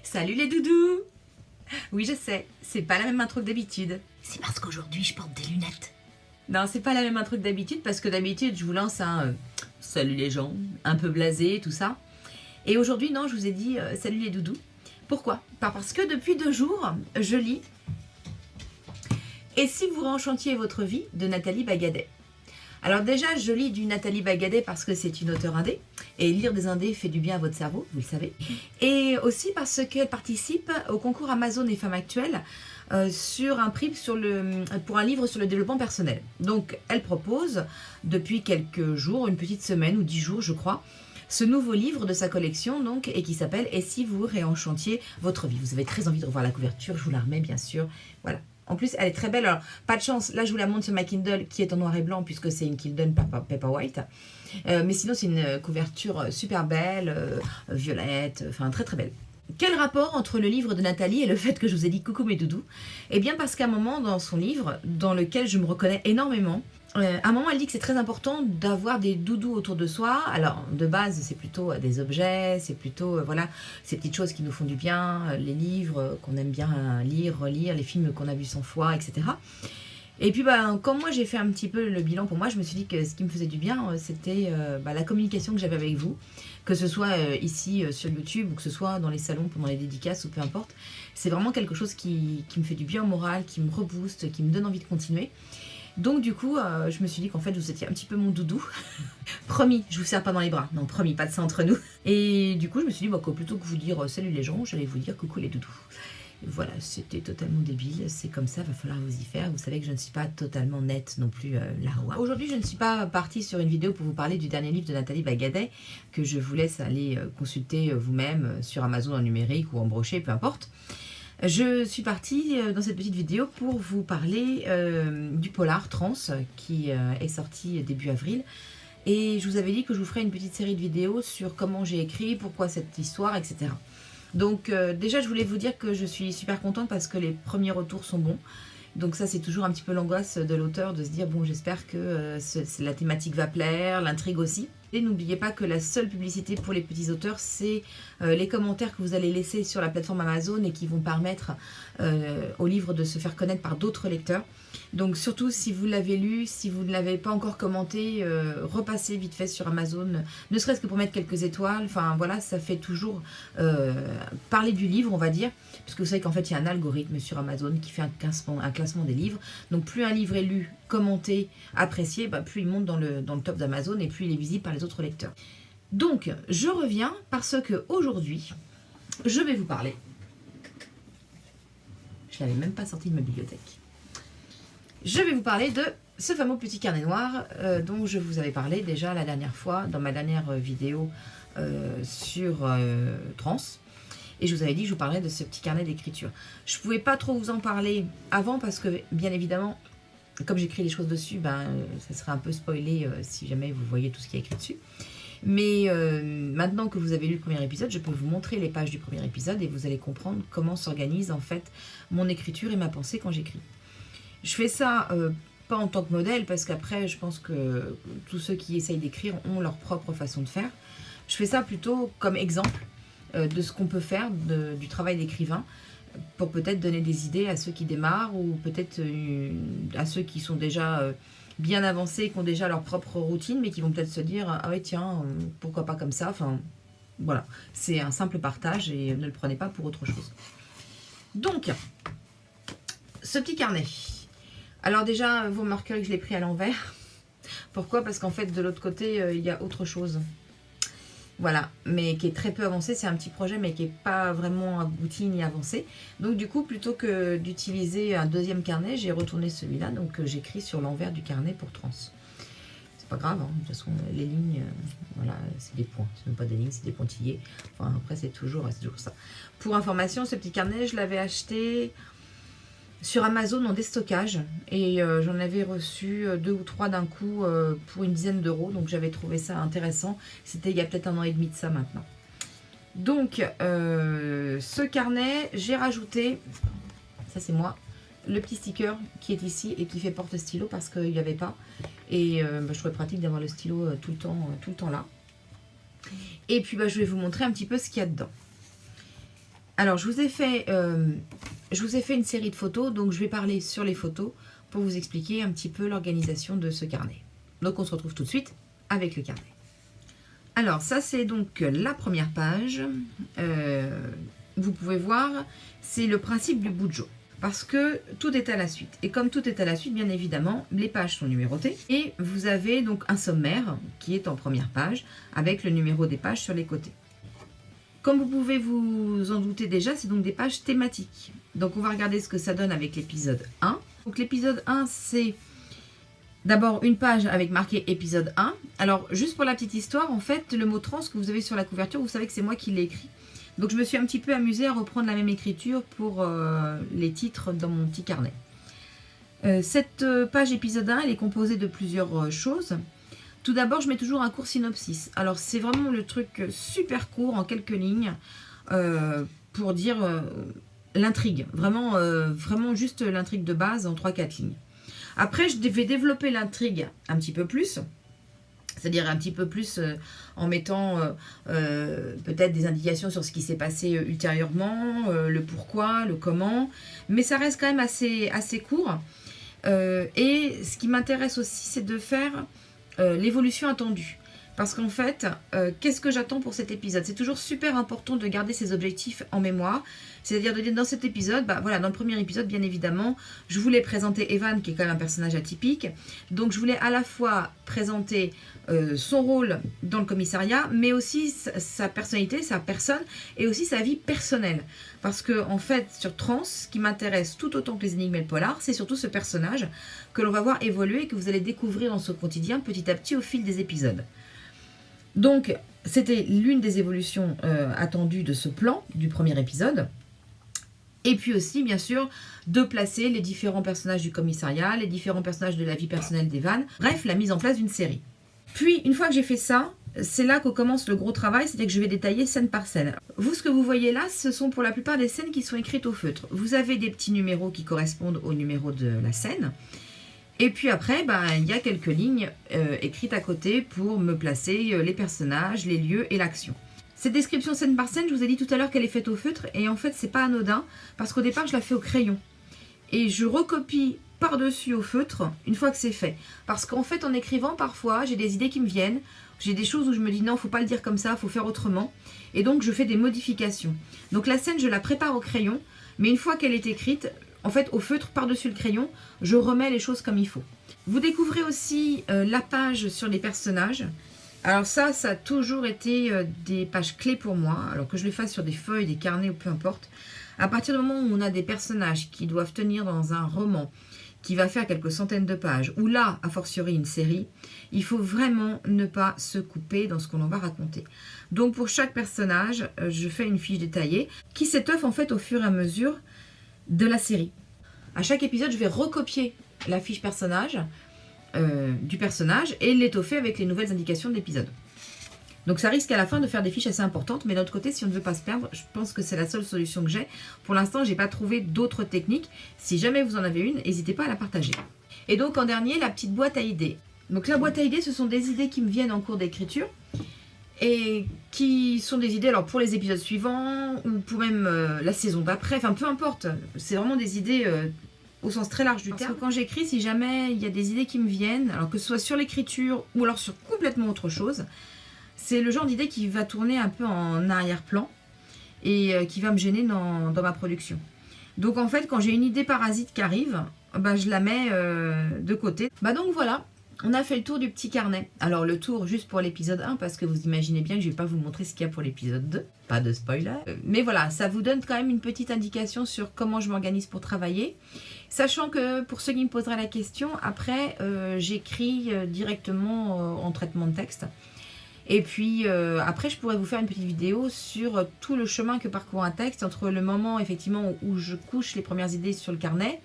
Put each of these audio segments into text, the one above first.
Salut les doudous! Oui, je sais, c'est pas la même intro que d'habitude. C'est parce qu'aujourd'hui je porte des lunettes. Non, c'est pas la même intro que d'habitude parce que d'habitude je vous lance un salut les gens, un peu blasé, tout ça. Et aujourd'hui, non, je vous ai dit salut les doudous. Pourquoi? Parce que depuis 2 jours, je lis Et si vous réenchantiez votre vie de Nathalie Bagadet. Alors déjà, je lis du Nathalie Bagadet parce que c'est une auteure indé. Et lire des indés fait du bien à votre cerveau, vous le savez. Et aussi parce qu'elle participe au concours Amazon et Femmes Actuelles sur un prix pour un livre sur le développement personnel. Donc, elle propose depuis quelques jours, une petite semaine ou 10 jours, je crois, ce nouveau livre de sa collection donc, et qui s'appelle « Et si vous réenchantiez votre vie ?» Vous avez très envie de revoir la couverture, je vous la remets bien sûr. Voilà. En plus, elle est très belle. Alors, pas de chance, là je vous la montre sur ma Kindle qui est en noir et blanc puisque c'est une Kindle Paperwhite. Mais sinon, c'est une couverture super belle, violette, enfin très très belle. Quel rapport entre le livre de Nathalie et le fait que je vous ai dit coucou mes doudous? Eh bien parce qu'à un moment dans son livre, dans lequel je me reconnais énormément, à un moment elle dit que c'est très important d'avoir des doudous autour de soi. Alors de base c'est plutôt des objets, c'est plutôt voilà, ces petites choses qui nous font du bien, les livres qu'on aime bien lire, relire, les films qu'on a vus 100 fois, etc. Et puis quand moi j'ai fait un petit peu le bilan pour moi, je me suis dit que ce qui me faisait du bien, c'était la communication que j'avais avec vous, que ce soit ici sur YouTube ou que ce soit dans les salons pendant les dédicaces ou peu importe. C'est vraiment quelque chose qui me fait du bien au moral, qui me rebooste, qui me donne envie de continuer. Donc du coup, je me suis dit qu'en fait vous étiez un petit peu mon doudou. Promis, je vous serre pas dans les bras. Non, promis, pas de ça entre nous. Et du coup, je me suis dit que plutôt que vous dire salut les gens, j'allais vous dire coucou les doudous. Voilà, c'était totalement débile, c'est comme ça, va falloir vous y faire. Vous savez que je ne suis pas totalement nette non plus la roi. Aujourd'hui, je ne suis pas partie sur une vidéo pour vous parler du dernier livre de Nathalie Bagadet, que je vous laisse aller consulter vous-même sur Amazon en numérique ou en brochet, peu importe. Je suis partie dans cette petite vidéo pour vous parler du polar Trans qui est sorti début avril. Et je vous avais dit que je vous ferais une petite série de vidéos sur comment j'ai écrit, pourquoi cette histoire, etc. Donc déjà je voulais vous dire que je suis super contente parce que les premiers retours sont bons. Donc ça c'est toujours un petit peu l'angoisse de l'auteur de se dire bon j'espère que la thématique va plaire, l'intrigue aussi. Et n'oubliez pas que la seule publicité pour les petits auteurs c'est les commentaires que vous allez laisser sur la plateforme Amazon et qui vont permettre au livre de se faire connaître par d'autres lecteurs. Donc surtout si vous l'avez lu, si vous ne l'avez pas encore commenté, repassez vite fait sur Amazon, ne serait-ce que pour mettre quelques étoiles, enfin voilà, ça fait toujours parler du livre on va dire, parce que vous savez qu'en fait il y a un algorithme sur Amazon qui fait un classement des livres, donc plus un livre est lu, commenté, apprécié, plus il monte dans le top d'Amazon et plus il est visible par les autres lecteurs. Donc je reviens parce que aujourd'hui je vais vous parler, je l'avais même pas sorti de ma bibliothèque. Je vais vous parler de ce fameux petit carnet noir dont je vous avais parlé déjà la dernière fois dans ma dernière vidéo sur Trans. Et je vous avais dit que je vous parlais de ce petit carnet d'écriture. Je ne pouvais pas trop vous en parler avant parce que bien évidemment, comme j'écris les choses dessus, ça serait un peu spoilé si jamais vous voyez tout ce qui est écrit dessus. Mais maintenant que vous avez lu le premier épisode, je peux vous montrer les pages du premier épisode et vous allez comprendre comment s'organise en fait mon écriture et ma pensée quand j'écris. Je fais ça pas en tant que modèle parce qu'après je pense que tous ceux qui essayent d'écrire ont leur propre façon de faire. Je fais ça plutôt comme exemple de ce qu'on peut faire du travail d'écrivain pour peut-être donner des idées à ceux qui démarrent ou peut-être à ceux qui sont déjà bien avancés, qui ont déjà leur propre routine mais qui vont peut-être se dire ah ouais tiens pourquoi pas comme ça, enfin voilà, c'est un simple partage et ne le prenez pas pour autre chose. Donc ce petit carnet. Alors déjà, vous remarquerez que je l'ai pris à l'envers. Pourquoi? Parce qu'en fait, de l'autre côté, il y a autre chose. Voilà, mais qui est très peu avancé. C'est un petit projet, mais qui n'est pas vraiment abouti ni avancé. Donc du coup, plutôt que d'utiliser un deuxième carnet, j'ai retourné celui-là. Donc j'écris sur l'envers du carnet pour Trans. C'est pas grave, hein. De toute façon, les lignes, voilà, c'est des points. Ce n'est pas des lignes, c'est des pointillés. Enfin, après, c'est toujours ça. Pour information, ce petit carnet, je l'avais acheté sur Amazon en déstockage et j'en avais reçu 2 ou 3 d'un coup pour une dizaine d'euros, donc j'avais trouvé ça intéressant. C'était il y a peut-être 1 an et demi de ça maintenant. Donc ce carnet, j'ai rajouté, ça c'est moi, le petit sticker qui est ici et qui fait porte-stylo parce qu'il n'y avait pas. Et je trouvais pratique d'avoir le stylo tout le temps là. Et puis je vais vous montrer un petit peu ce qu'il y a dedans. Alors, je vous ai fait une série de photos, donc je vais parler sur les photos pour vous expliquer un petit peu l'organisation de ce carnet. Donc, on se retrouve tout de suite avec le carnet. Alors, ça, c'est donc la première page. Vous pouvez voir, c'est le principe du bujo. Parce que tout est à la suite. Et comme tout est à la suite, bien évidemment, les pages sont numérotées. Et vous avez donc un sommaire qui est en première page avec le numéro des pages sur les côtés. Comme vous pouvez vous en douter déjà, c'est donc des pages thématiques. Donc on va regarder ce que ça donne avec l'épisode 1. Donc l'épisode 1, c'est d'abord une page avec marqué épisode 1. Alors juste pour la petite histoire, en fait, le mot trans que vous avez sur la couverture, vous savez que c'est moi qui l'ai écrit. Donc je me suis un petit peu amusée à reprendre la même écriture pour les titres dans mon petit carnet. Cette page épisode 1, elle est composée de plusieurs choses. Tout d'abord, je mets toujours un court synopsis. Alors, c'est vraiment le truc super court, en quelques lignes, pour dire l'intrigue. Vraiment juste l'intrigue de base en 3-4 lignes. Après, je vais développer l'intrigue un petit peu plus. C'est-à-dire un petit peu plus en mettant peut-être des indications sur ce qui s'est passé ultérieurement, le pourquoi, le comment. Mais ça reste quand même assez court. Et ce qui m'intéresse aussi, c'est de faire l'évolution attendue. Parce qu'en fait, qu'est-ce que j'attends pour cet épisode? C'est toujours super important de garder ces objectifs en mémoire. C'est-à-dire de dire dans cet épisode, voilà, dans le premier épisode, bien évidemment, je voulais présenter Evan, qui est quand même un personnage atypique. Donc je voulais à la fois présenter son rôle dans le commissariat, mais aussi sa personnalité, sa personne, et aussi sa vie personnelle. Parce que, en fait, sur Trans, ce qui m'intéresse tout autant que les énigmes et le polar, c'est surtout ce personnage que l'on va voir évoluer et que vous allez découvrir dans ce quotidien petit à petit au fil des épisodes. Donc, c'était l'une des évolutions attendues de ce plan du premier épisode. Et puis aussi, bien sûr, de placer les différents personnages du commissariat, les différents personnages de la vie personnelle d'Evan. Bref, la mise en place d'une série. Puis, une fois que j'ai fait ça, c'est là qu'on commence le gros travail, c'est-à-dire que je vais détailler scène par scène. Vous, ce que vous voyez là, ce sont pour la plupart des scènes qui sont écrites au feutre. Vous avez des petits numéros qui correspondent au numéro de la scène. Et puis après, il y a quelques lignes écrites à côté pour me placer les personnages, les lieux et l'action. Cette description scène par scène, je vous ai dit tout à l'heure qu'elle est faite au feutre. Et en fait, c'est pas anodin, parce qu'au départ, je la fais au crayon. Et je recopie par-dessus au feutre une fois que c'est fait. Parce qu'en fait, en écrivant, parfois, j'ai des idées qui me viennent. J'ai des choses où je me dis non, faut pas le dire comme ça, faut faire autrement. Et donc, je fais des modifications. Donc la scène, je la prépare au crayon. Mais une fois qu'elle est écrite, en fait, au feutre, par-dessus le crayon, je remets les choses comme il faut. Vous découvrez aussi la page sur les personnages. Alors ça a toujours été des pages clés pour moi. Alors que je les fasse sur des feuilles, des carnets ou peu importe. À partir du moment où on a des personnages qui doivent tenir dans un roman, qui va faire quelques centaines de pages, ou là, a fortiori une série, il faut vraiment ne pas se couper dans ce qu'on en va raconter. Donc pour chaque personnage, je fais une fiche détaillée qui s'étoffe en fait au fur et à mesure de la série. À chaque épisode, je vais recopier la fiche personnage du personnage et l'étoffer avec les nouvelles indications de l'épisode. Donc ça risque à la fin de faire des fiches assez importantes, mais d'un autre côté, si on ne veut pas se perdre, je pense que c'est la seule solution que j'ai. Pour l'instant, je n'ai pas trouvé d'autres techniques. Si jamais vous en avez une, n'hésitez pas à la partager. Et donc en dernier, la petite boîte à idées. Donc la boîte à idées, ce sont des idées qui me viennent en cours d'écriture et qui sont des idées alors pour les épisodes suivants ou pour même la saison d'après, enfin peu importe. C'est vraiment des idées au sens très large du terme. Parce que quand j'écris, si jamais il y a des idées qui me viennent, alors que ce soit sur l'écriture ou alors sur complètement autre chose, c'est le genre d'idée qui va tourner un peu en arrière-plan et qui va me gêner dans ma production. Donc en fait, quand j'ai une idée parasite qui arrive, je la mets de côté. Donc voilà, on a fait le tour du petit carnet. Alors le tour juste pour l'épisode 1, parce que vous imaginez bien que je ne vais pas vous montrer ce qu'il y a pour l'épisode 2. Pas de spoiler. Mais voilà, ça vous donne quand même une petite indication sur comment je m'organise pour travailler. Sachant que pour ceux qui me poseraient la question, après j'écris directement en traitement de texte. Et puis après je pourrais vous faire une petite vidéo sur tout le chemin que parcourt un texte entre le moment effectivement où je couche les premières idées sur le carnet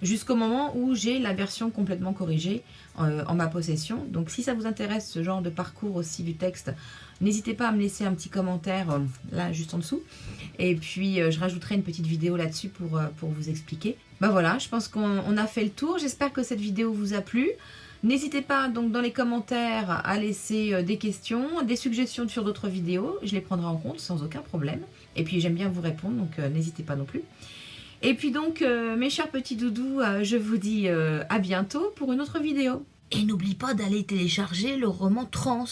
jusqu'au moment où j'ai la version complètement corrigée en ma possession. Donc si ça vous intéresse ce genre de parcours aussi du texte, n'hésitez pas à me laisser un petit commentaire là juste en dessous. Et puis je rajouterai une petite vidéo là-dessus pour vous expliquer. Voilà, je pense qu'on a fait le tour. J'espère que cette vidéo vous a plu. N'hésitez pas donc dans les commentaires à laisser des questions, des suggestions sur d'autres vidéos. Je les prendrai en compte sans aucun problème. Et puis j'aime bien vous répondre, donc n'hésitez pas non plus. Et puis donc, mes chers petits doudous, je vous dis à bientôt pour une autre vidéo. Et n'oublie pas d'aller télécharger le roman Trans,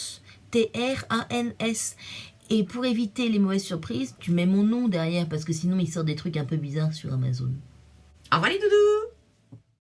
T-R-A-N-S. Et pour éviter les mauvaises surprises, tu mets mon nom derrière parce que sinon il sort des trucs un peu bizarres sur Amazon. Au revoir les doudous!